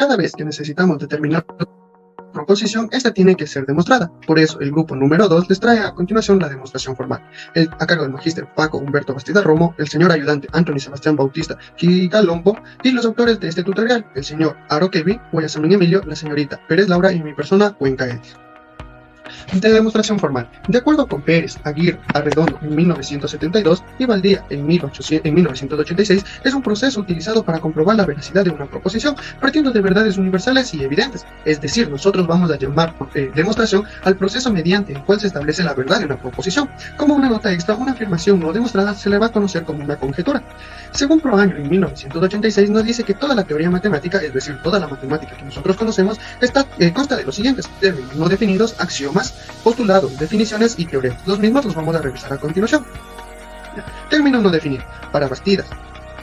cada vez que necesitamos determinar proposición, esta tiene que ser demostrada. Por eso, el grupo número 2 les trae a continuación la demostración formal, a cargo del magíster Paco Humberto Bastida Romo, el señor ayudante Anthony Sebastián Bautista Gigalombo y los autores de este tutorial, el señor Aro Kevin, Guayasamín Emilio, la señorita Pérez Laura y mi persona, Cuenca Edis. De demostración formal. De acuerdo con Pérez, Aguirre, Arredondo en 1972 y Valdía en 1986, es un proceso utilizado para comprobar la veracidad de una proposición, partiendo de verdades universales y evidentes. Es decir, nosotros vamos a llamar demostración al proceso mediante el cual se establece la verdad de una proposición. Como una nota extra, una afirmación no demostrada se le va a conocer como una conjetura. Según Proaño en 1986 nos dice que toda la teoría matemática, es decir, toda la matemática que nosotros conocemos, consta de los siguientes: términos no definidos, axiomas, postulados, definiciones y teoremas. Los mismos los vamos a revisar a continuación. Términos no definidos. Para Bastidas,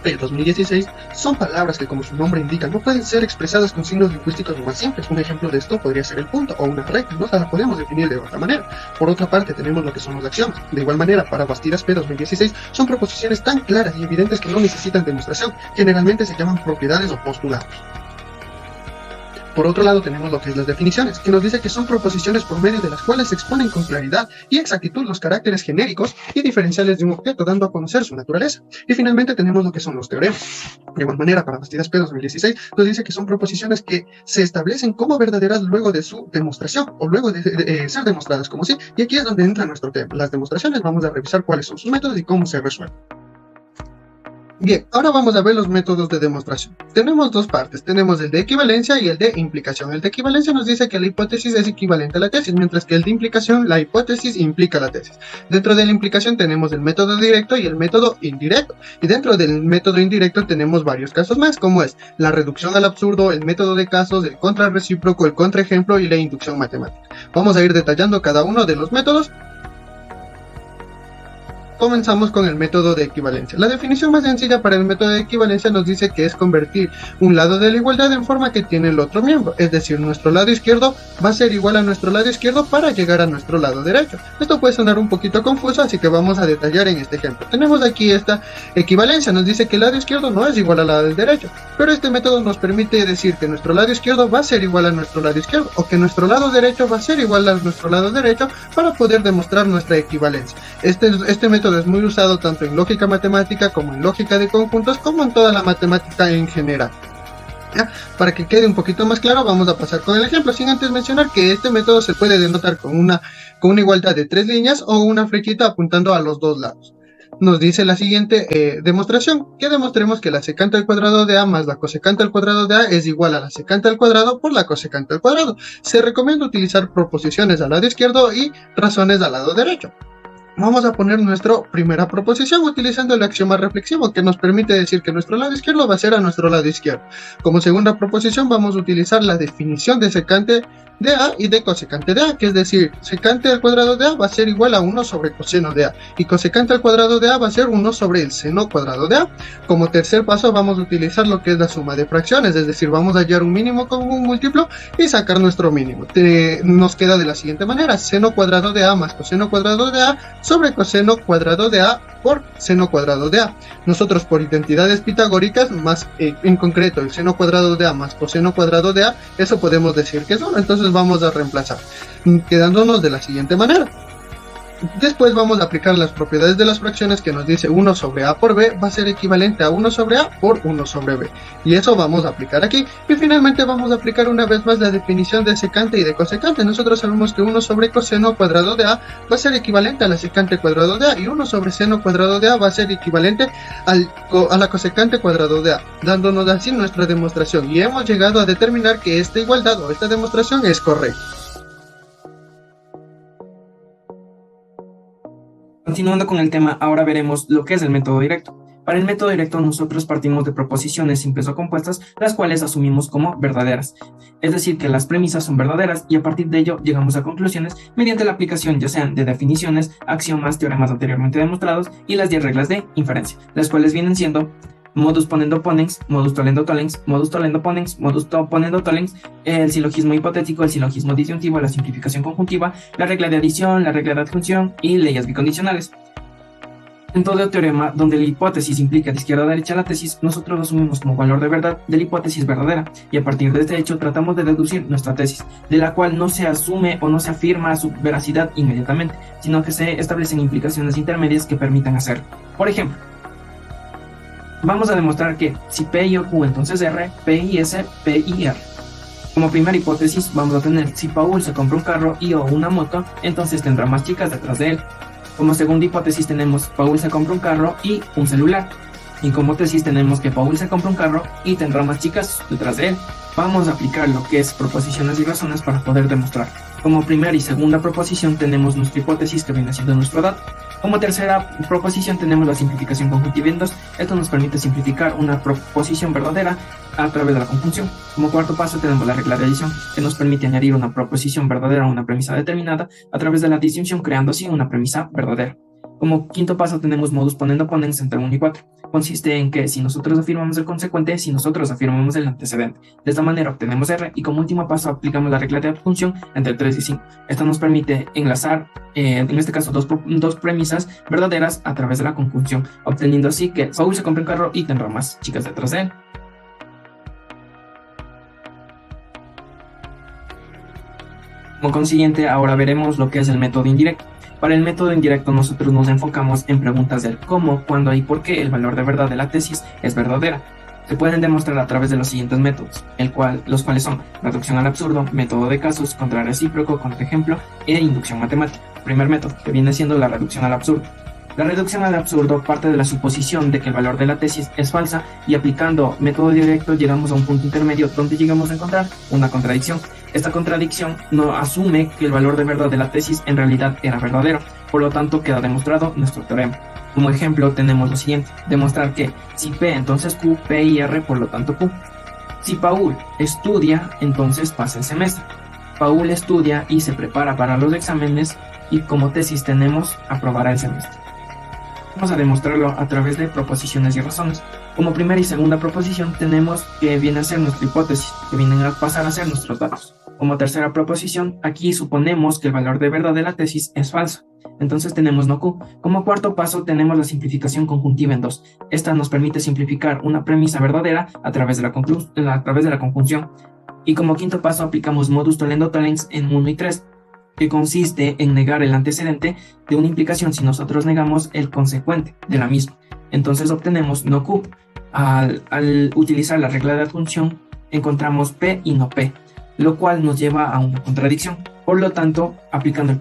el 2016, son palabras que, como su nombre indica, no pueden ser expresadas con signos lingüísticos más simples. Un ejemplo de esto podría ser el punto o una recta, no la podemos definir de otra manera. Por otra parte, tenemos lo que son los axiomas. De igual manera, para Bastidas P 2016, son proposiciones tan claras y evidentes que no necesitan demostración. Generalmente se llaman propiedades o postulados. Por otro lado, tenemos lo que es las definiciones, que nos dice que son proposiciones por medio de las cuales se exponen con claridad y exactitud los caracteres genéricos y diferenciales de un objeto, dando a conocer su naturaleza. Y finalmente tenemos lo que son los teoremas. De igual manera, para Bastidas P 2016, nos dice que son proposiciones que se establecen como verdaderas luego de su demostración, o luego de ser demostradas como sí, y aquí es donde entra nuestro tema. Las demostraciones, vamos a revisar cuáles son sus métodos y cómo se resuelven. Bien, ahora vamos a ver los métodos de demostración. Tenemos dos partes, tenemos el de equivalencia y el de implicación. El de equivalencia nos dice que la hipótesis es equivalente a la tesis, mientras que el de implicación, la hipótesis implica la tesis. Dentro de la implicación tenemos el método directo y el método indirecto. Y dentro del método indirecto tenemos varios casos más, como es la reducción al absurdo, el método de casos, el contrarrecíproco, el contraejemplo y la inducción matemática. Vamos a ir detallando cada uno de los métodos. Comenzamos con el método de equivalencia. La definición más sencilla para el método de equivalencia nos dice que es convertir un lado de la igualdad en forma que tiene el otro miembro, es decir, nuestro lado izquierdo va a ser igual a nuestro lado izquierdo para llegar a nuestro lado derecho. Esto puede sonar un poquito confuso, así que vamos a detallar en este ejemplo. Tenemos aquí esta equivalencia, nos dice que el lado izquierdo no es igual al lado del derecho, pero este método nos permite decir que nuestro lado izquierdo va a ser igual a nuestro lado izquierdo, o que nuestro lado derecho va a ser igual a nuestro lado derecho para poder demostrar nuestra equivalencia. Este método es muy usado tanto en lógica matemática como en lógica de conjuntos, como en toda la matemática en general. ¿Ya? Para que quede un poquito más claro, vamos a pasar con el ejemplo, sin antes mencionar que este método se puede denotar con una igualdad de 3 líneas o una flechita apuntando a los dos lados. Nos dice la siguiente demostración, que demostremos que la secante al cuadrado de A más la cosecante al cuadrado de A es igual a la secante al cuadrado por la cosecante al cuadrado. Se recomienda utilizar proposiciones al lado izquierdo y razones al lado derecho. Vamos a poner nuestra primera proposición utilizando el axioma reflexivo, que nos permite decir que nuestro lado izquierdo va a ser a nuestro lado izquierdo. Como segunda proposición vamos a utilizar la definición de secante de A y de cosecante de A, que es decir, secante al cuadrado de A va a ser igual a 1 sobre coseno de A, y cosecante al cuadrado de A va a ser 1 sobre el seno cuadrado de A. Como tercer paso vamos a utilizar lo que es la suma de fracciones, es decir, vamos a hallar un mínimo con un múltiplo y sacar nuestro mínimo. Nos queda de la siguiente manera: seno cuadrado de A más coseno cuadrado de A sobre coseno cuadrado de A por seno cuadrado de A. Nosotros, por identidades pitagóricas, más en concreto el seno cuadrado de A más coseno cuadrado de A, eso podemos decir que es 1, entonces vamos a reemplazar, quedándonos de la siguiente manera. Después vamos a aplicar las propiedades de las fracciones, que nos dice 1 sobre A por B va a ser equivalente a 1 sobre A por 1 sobre B, y eso vamos a aplicar aquí. Y finalmente vamos a aplicar una vez más la definición de secante y de cosecante. Nosotros sabemos que 1 sobre coseno cuadrado de A va a ser equivalente a la secante cuadrado de A, y 1 sobre seno cuadrado de A va a ser equivalente a la cosecante cuadrado de A, dándonos así nuestra demostración, y hemos llegado a determinar que esta igualdad o esta demostración es correcta. Continuando con el tema, ahora veremos lo que es el método directo. Para el método directo nosotros partimos de proposiciones simples o compuestas, las cuales asumimos como verdaderas. Es decir, que las premisas son verdaderas y a partir de ello llegamos a conclusiones mediante la aplicación ya sean de definiciones, axiomas, teoremas anteriormente demostrados y las 10 reglas de inferencia, las cuales vienen siendo modus ponendo ponens, modus tollendo tollens, modus tollendo ponens, modus ponendo tollens, el silogismo hipotético, el silogismo disyuntivo, la simplificación conjuntiva, la regla de adición, la regla de adjunción y leyes bicondicionales. En todo teorema donde la hipótesis implica de izquierda a derecha la tesis, nosotros lo asumimos como valor de verdad de la hipótesis verdadera y a partir de este hecho tratamos de deducir nuestra tesis, de la cual no se asume o no se afirma su veracidad inmediatamente, sino que se establecen implicaciones intermedias que permitan hacerlo. Por ejemplo, vamos a demostrar que si P y Q entonces R, P y S, P y R. Como primera hipótesis vamos a tener si Paul se compra un carro y o una moto, entonces tendrá más chicas detrás de él. Como segunda hipótesis tenemos Paul se compra un carro y un celular. Y como tesis tenemos que Paul se compra un carro y tendrá más chicas detrás de él. Vamos a aplicar lo que es proposiciones y razones para poder demostrar. Como primera y segunda proposición tenemos nuestra hipótesis que viene siendo nuestro dato. Como tercera proposición tenemos la simplificación conjuntiva en dos. Esto nos permite simplificar una proposición verdadera a través de la conjunción. Como cuarto paso tenemos la regla de adición, que nos permite añadir una proposición verdadera a una premisa determinada a través de la disyunción, creando así una premisa verdadera. Como quinto paso tenemos modus ponendo ponens entre 1 y 4. Consiste en que si nosotros afirmamos el consecuente, si nosotros afirmamos el antecedente. De esta manera obtenemos R y como último paso aplicamos la regla de adjunción entre 3 y 5. Esto nos permite enlazar, en este caso, dos premisas verdaderas a través de la conjunción, obteniendo así que Saúl se compra un carro y tendrá más chicas detrás de él. Como consiguiente, ahora veremos lo que es el método indirecto. Para el método indirecto nosotros nos enfocamos en preguntas del cómo, cuándo y por qué el valor de verdad de la tesis es verdadera. Se pueden demostrar a través de los siguientes métodos, los cuales son reducción al absurdo, método de casos, contrarrecíproco, contraejemplo e inducción matemática. Primer método, que viene siendo la reducción al absurdo. La reducción al absurdo parte de la suposición de que el valor de la tesis es falsa y aplicando método directo llegamos a un punto intermedio donde llegamos a encontrar una contradicción. Esta contradicción no asume que el valor de verdad de la tesis en realidad era verdadero, por lo tanto queda demostrado nuestro teorema. Como ejemplo tenemos lo siguiente, demostrar que si P entonces Q, P y R por lo tanto Q. Si Paul estudia, entonces pasa el semestre. Paul estudia y se prepara para los exámenes y como tesis tenemos aprobará el semestre. Vamos a demostrarlo a través de proposiciones y razones. Como primera y segunda proposición tenemos que viene a ser nuestra hipótesis, que vienen a pasar a ser nuestros datos. Como tercera proposición, aquí suponemos que el valor de verdad de la tesis es falso. Entonces tenemos no Q. Como cuarto paso tenemos la simplificación conjuntiva en 2. Esta nos permite simplificar una premisa verdadera a través de la conjunción. Y como quinto paso aplicamos modus tollendo tollens en 1 y 3. Que consiste en negar el antecedente de una implicación si nosotros negamos el consecuente de la misma. Entonces obtenemos no Q. Al utilizar la regla de adjunción encontramos P y no P, lo cual nos lleva a una contradicción. Por lo tanto, aplicando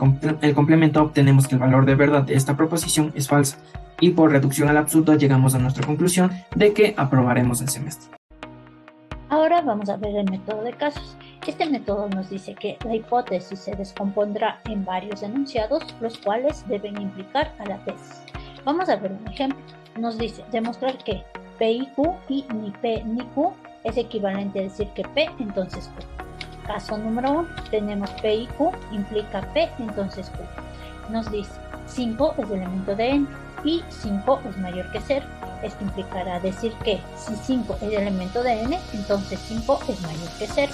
el complemento obtenemos que el valor de verdad de esta proposición es falsa y por reducción al absurdo llegamos a nuestra conclusión de que aprobaremos el semestre. Ahora vamos a ver el método de casos. Este método nos dice que la hipótesis se descompondrá en varios enunciados, los cuales deben implicar a la tesis. Vamos a ver un ejemplo. Nos dice demostrar que P y Q y ni P ni Q es equivalente a decir que P entonces Q. Caso número 1, tenemos P y Q implica P entonces Q. Nos dice 5 es elemento de n y 5 es mayor que 0. Esto implicará decir que si 5 es elemento de n, entonces 5 es mayor que 0.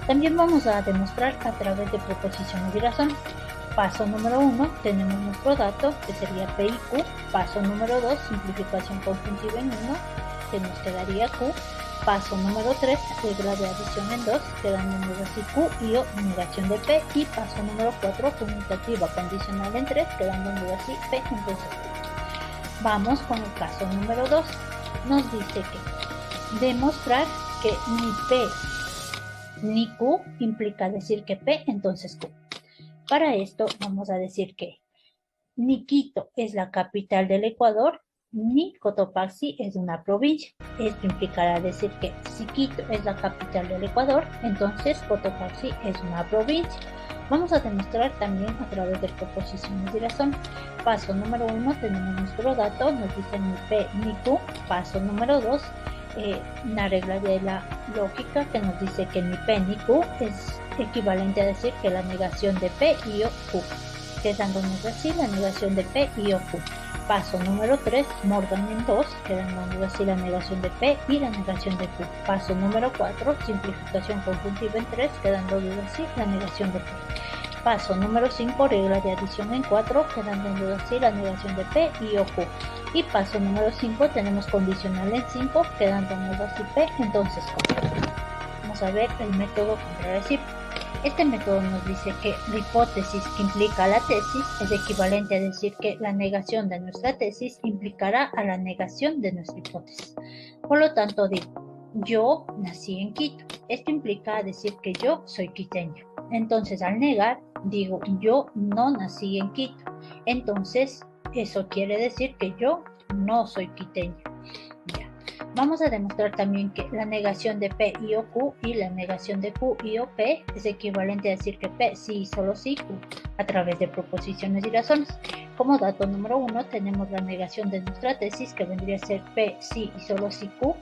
También vamos a demostrar a través de proposiciones y razones. Paso número 1, tenemos nuestro dato, que sería P y Q. Paso número 2, simplificación conjuntiva en 1, que nos quedaría Q. Paso número 3, regla de adición en 2, quedándonos así Q y O, negación de P. Y paso número 4, conmutativa condicional en 3, quedándonos así P entonces Q. Vamos con el caso número 2. Nos dice que demostrar que ni P ni Q implica decir que P entonces Q. Para esto vamos a decir que ni Quito es la capital del Ecuador, ni Cotopaxi es una provincia. Esto implicará decir que si Quito es la capital del Ecuador, entonces Cotopaxi es una provincia. Vamos a demostrar también a través de proposiciones y razón. Paso número 1, tenemos nuestro dato, nos dice ni P ni Q. Paso número 2, una regla de la lógica que nos dice que ni P ni Q es equivalente a decir que la negación de P y o Q, quedándonos así la negación de P y o Q. Paso número 3, Morgan en 2, quedándonos así la negación de P y la negación de Q. Paso número 4, simplificación conjuntiva en 3, quedándonos así la negación de P. Paso número 5, regla de adición en 4, quedando así la negación de P y o Q. Y paso número 5, tenemos condicional en 5, quedándonos así P, entonces Q. Vamos a ver el método contrarrecíproco. Este método nos dice que la hipótesis que implica la tesis es equivalente a decir que la negación de nuestra tesis implicará a la negación de nuestra hipótesis. Por lo tanto, digo, yo nací en Quito. Esto implica decir que yo soy quiteño. Entonces, al negar, digo, yo no nací en Quito. Entonces, eso quiere decir que yo no soy quiteño. Ya. Vamos a demostrar también que la negación de P y o Q y la negación de Q y o P es equivalente a decir que P sí y solo sí Q a través de proposiciones y razones. Como dato número 1 tenemos la negación de nuestra tesis, que vendría a ser P sí y solo sí Q.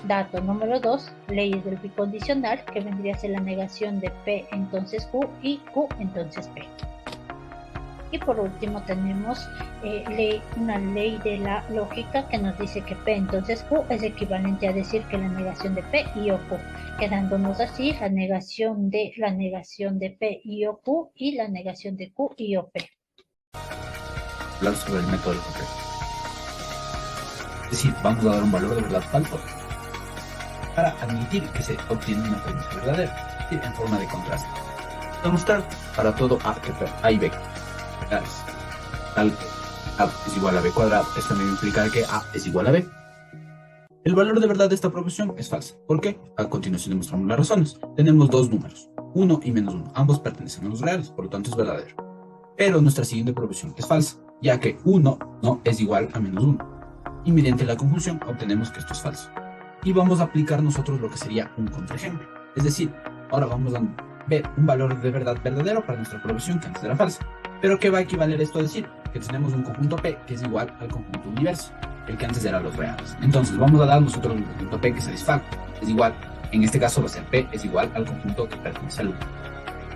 Dato número 2, leyes del bicondicional, que vendría a ser la negación de P entonces Q y Q entonces P. Y por último tenemos una ley de la lógica que nos dice que P entonces Q es equivalente a decir que la negación de P y o Q, quedándonos así la negación de P y o Q y la negación de Q y o P. Hablar sobre el método del concreto. Es decir, vamos a dar un valor de verdad falso para admitir que se obtiene una premisa verdadera, es decir, en forma de contraste. Demostrar para todo A que A y B tal que A es igual a B cuadrado, esto me implica que A es igual a B. El valor de verdad de esta proposición es falsa. ¿Por qué? A continuación demostramos las razones. Tenemos dos números, 1 y menos 1. Ambos pertenecen a los reales, por lo tanto es verdadero. Pero nuestra siguiente proposición es falsa, ya que 1 no es igual a menos 1. Y mediante la conjunción obtenemos que esto es falso. Y vamos a aplicar nosotros lo que sería un contraejemplo. Es decir, ahora vamos a ver un valor de verdad verdadero para nuestra proposición que antes era falsa. ¿Pero qué va a equivaler esto a decir? Que tenemos un conjunto P que es igual al conjunto universo, el que antes era los reales. Entonces vamos a dar nosotros un conjunto P que satisfaga. Es igual, en este caso va a ser P es igual al conjunto que pertenece al 1,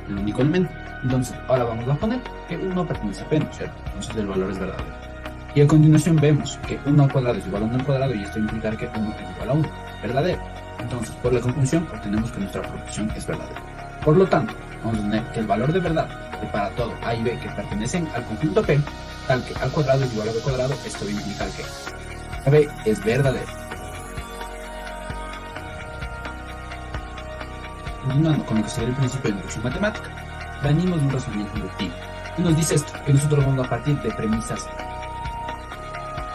el único elemento. Entonces ahora vamos a poner que 1 pertenece a P, ¿no es cierto? Entonces el valor es verdadero. Y a continuación vemos que 1 al cuadrado es igual a 1 al cuadrado y esto implica que 1 es igual a 1, verdadero. Entonces por la conclusión obtenemos que nuestra proposición es verdadera. Por lo tanto, vamos a tener que el valor de verdad para todo A y B que pertenecen al conjunto P, tal que A al cuadrado es igual a B cuadrado, esto va a implicar que B es verdadero. Continuando con lo que sería el principio de inducción matemática, venimos de un razonamiento inductivo. Y nos dice esto, que nosotros vamos a partir de premisas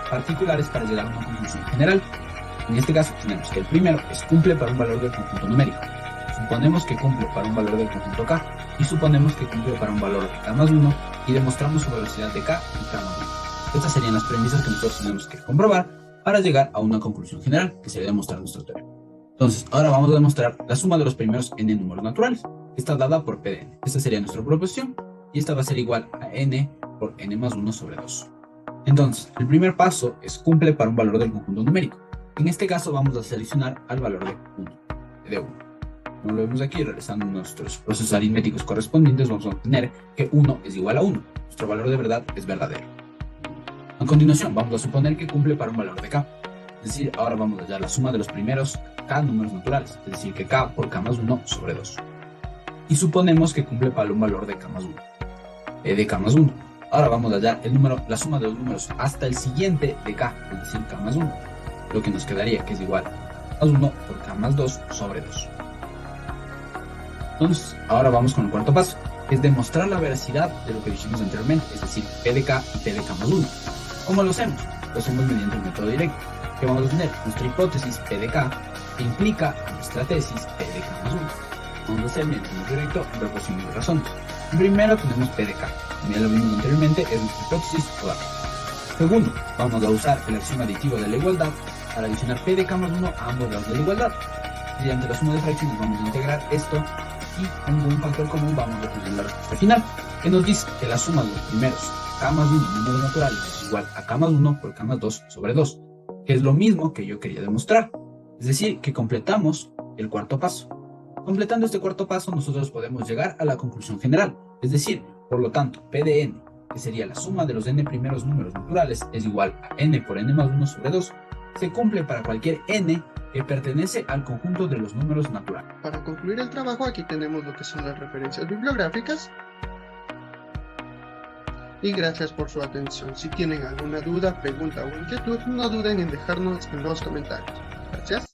particulares para llegar a una conclusión general. En este caso tenemos que el primero es cumple para un valor del conjunto numérico. Suponemos que cumple para un valor del conjunto K y suponemos que cumple para un valor de K más 1 y demostramos su velocidad de K y K más 1. Estas serían las premisas que nosotros tenemos que comprobar para llegar a una conclusión general, que sería demostrar nuestro teorema. Entonces, ahora vamos a demostrar la suma de los primeros n números naturales. Está dada por P de n. Esta sería nuestra proposición y esta va a ser igual a n por n más 1 sobre 2. Entonces, el primer paso es cumple para un valor del conjunto numérico. En este caso vamos a seleccionar al valor de 1, de 1. Como lo vemos aquí, realizando nuestros procesos aritméticos correspondientes, vamos a obtener que 1 es igual a 1. Nuestro valor de verdad es verdadero. A continuación, vamos a suponer que cumple para un valor de K. Es decir, ahora vamos a hallar la suma de los primeros K números naturales, es decir, que K por K más 1 sobre 2. Y suponemos que cumple para un valor de K más 1. De K más 1. Ahora vamos a hallar la suma de los números hasta el siguiente de K, es decir, K más 1. Lo que nos quedaría que es igual a más 1 por K más 2 sobre 2. Entonces, ahora vamos con el cuarto paso, que es demostrar la veracidad de lo que dijimos anteriormente, es decir, P de K y P de K más 1. ¿Cómo lo hacemos? Lo hacemos mediante el método directo, que vamos a tener nuestra hipótesis P de K, que implica nuestra tesis P de K más 1. Vamos a hacer mediante el método directo en proporción de razones. Primero tenemos P de K, como ya lo vimos anteriormente, es nuestra hipótesis toda. Segundo, vamos a usar el axioma aditivo de la igualdad para adicionar P de K más 1 a ambos lados de la igualdad. Mediante la suma de fracciones vamos a integrar esto y con un factor común vamos a obtener la respuesta final, que nos dice que la suma de los primeros K más 1 números naturales es igual a K más 1 por K más 2 sobre 2, que es lo mismo que yo quería demostrar. Es decir, que completamos el cuarto paso. Completando este cuarto paso, nosotros podemos llegar a la conclusión general. Es decir, por lo tanto, P de n, que sería la suma de los n primeros números naturales, es igual a n por n más 1 sobre 2, se cumple para cualquier n que pertenece al conjunto de los números naturales. Para concluir el trabajo, aquí tenemos lo que son las referencias bibliográficas. y gracias por su atención. Si tienen alguna duda, pregunta o inquietud, no duden en dejarnos en los comentarios. Gracias.